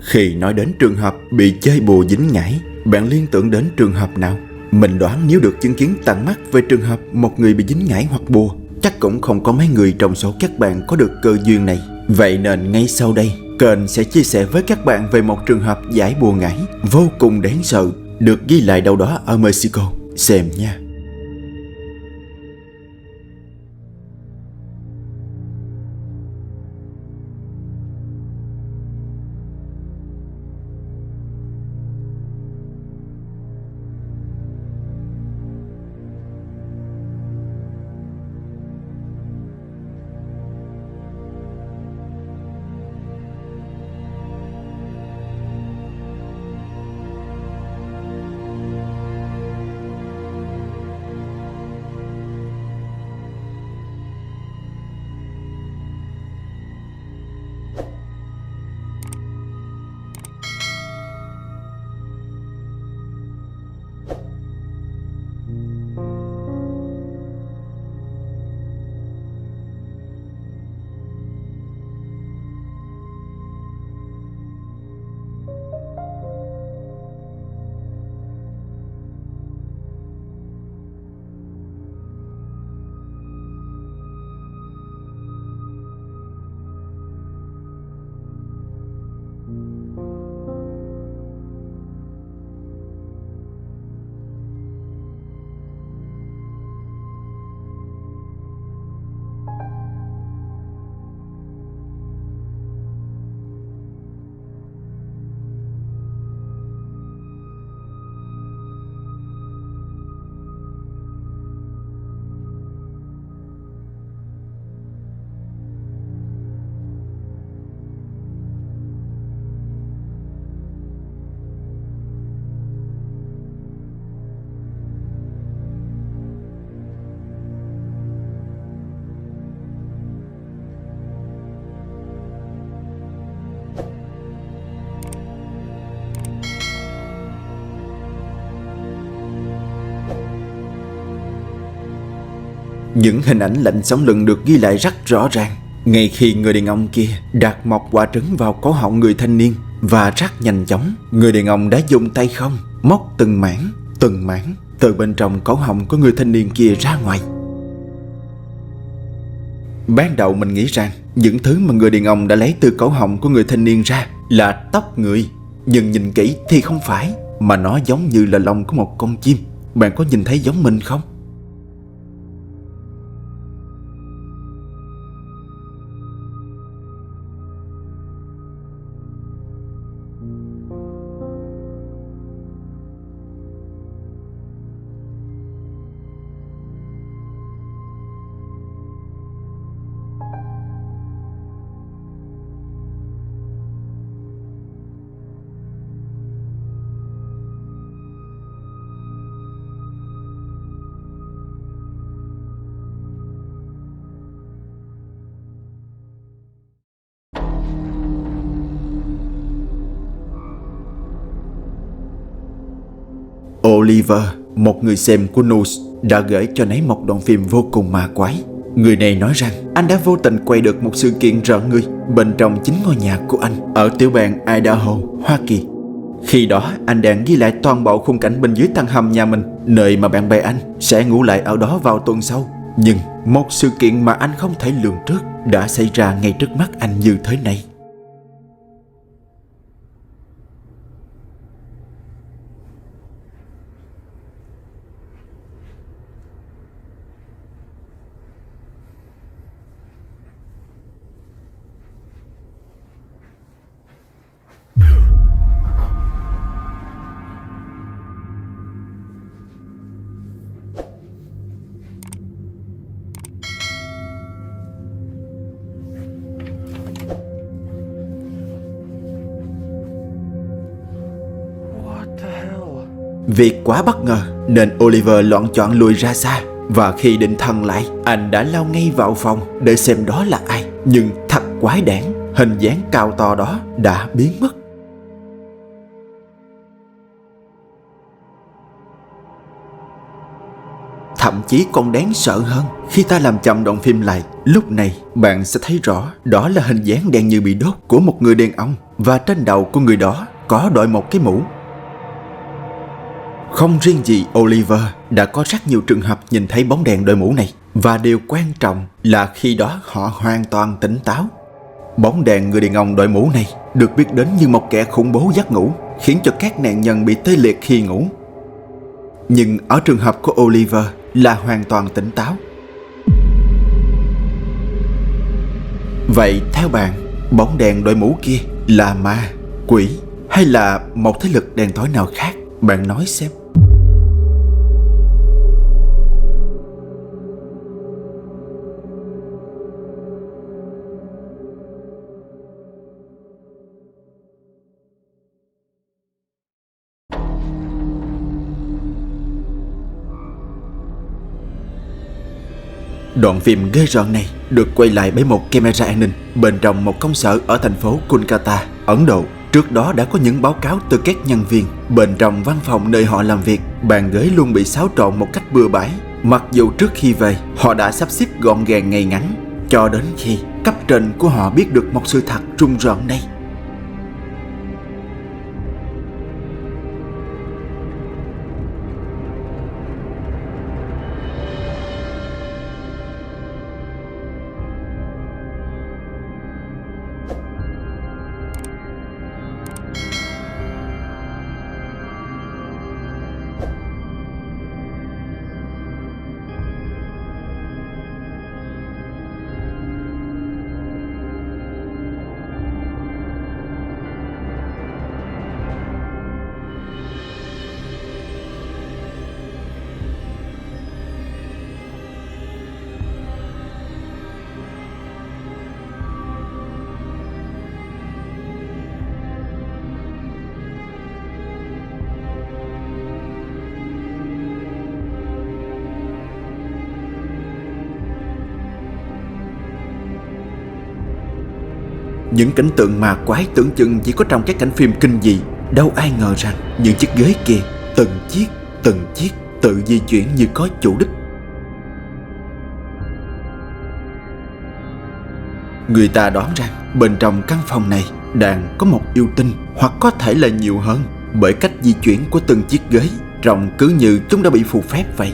Khi nói đến trường hợp bị chơi bùa dính ngải, bạn liên tưởng đến trường hợp nào? Mình đoán nếu được chứng kiến tận mắt về trường hợp một người bị dính ngải hoặc bùa, chắc cũng không có mấy người trong số các bạn có được cơ duyên này. Vậy nên ngay sau đây, kênh sẽ chia sẻ với các bạn về một trường hợp giải bùa ngải vô cùng đáng sợ, được ghi lại đâu đó ở Mexico. Xem nha. Những hình ảnh lạnh sống lưng được ghi lại rất rõ ràng. Ngay khi người đàn ông kia đặt một quả trứng vào cổ họng người thanh niên, và rất nhanh chóng, người đàn ông đã dùng tay không móc từng mảng từ bên trong cổ họng của người thanh niên kia ra ngoài. Ban đầu mình nghĩ rằng những thứ mà người đàn ông đã lấy từ cổ họng của người thanh niên ra là tóc người, nhưng nhìn kỹ thì không phải, mà nó giống như là lông của một con chim. Bạn có nhìn thấy giống mình không? Oliver, một người xem của News, đã gửi cho nấy một đoạn phim vô cùng ma quái. Người này nói rằng anh đã vô tình quay được một sự kiện rợn người bên trong chính ngôi nhà của anh ở tiểu bang Idaho, Hoa Kỳ. Khi đó anh đang ghi lại toàn bộ khung cảnh bên dưới tầng hầm nhà mình, nơi mà bạn bè anh sẽ ngủ lại ở đó vào tuần sau. Nhưng một sự kiện mà anh không thể lường trước đã xảy ra ngay trước mắt anh như thế này. Việc quá bất ngờ nên Oliver loạng choạng lùi ra xa, và khi định thần lại, anh đã lao ngay vào phòng để xem đó là ai. Nhưng thật quái đản, hình dáng cao to đó đã biến mất. Thậm chí còn đáng sợ hơn, khi ta làm chậm đoạn phim lại, Lúc này bạn sẽ thấy rõ đó là hình dáng đen như bị đốt của một người đàn ông, và trên đầu của người đó có đội một cái mũ. Không riêng gì Oliver, đã có rất nhiều trường hợp nhìn thấy bóng đèn đội mũ này, và điều quan trọng là khi đó họ hoàn toàn tỉnh táo. Bóng đèn người đàn ông đội mũ này được biết đến như một kẻ khủng bố giấc ngủ, khiến cho các nạn nhân bị tê liệt khi ngủ. Nhưng ở trường hợp của Oliver là hoàn toàn tỉnh táo. Vậy theo bạn, bóng đèn đội mũ kia là ma, quỷ hay là một thế lực đen tối nào khác? Bạn nói xem. Đoạn phim ghê rợn này được quay lại bởi một camera an ninh bên trong một công sở ở thành phố Kolkata, Ấn Độ. Trước đó đã có những báo cáo từ các nhân viên bên trong văn phòng nơi họ làm việc. Bàn ghế luôn bị xáo trộn một cách bừa bãi, mặc dù trước khi về họ đã sắp xếp gọn gàng ngay ngắn, cho đến khi cấp trên của họ biết được một sự thật rùng rợn này. Những cảnh tượng ma quái tưởng chừng chỉ có trong các cảnh phim kinh dị, đâu ai ngờ rằng những chiếc ghế kia từng chiếc tự di chuyển như có chủ đích. Người ta đoán rằng bên trong căn phòng này đang có một yêu tinh, hoặc có thể là nhiều hơn, bởi cách di chuyển của từng chiếc ghế trông cứ như chúng đã bị phù phép vậy.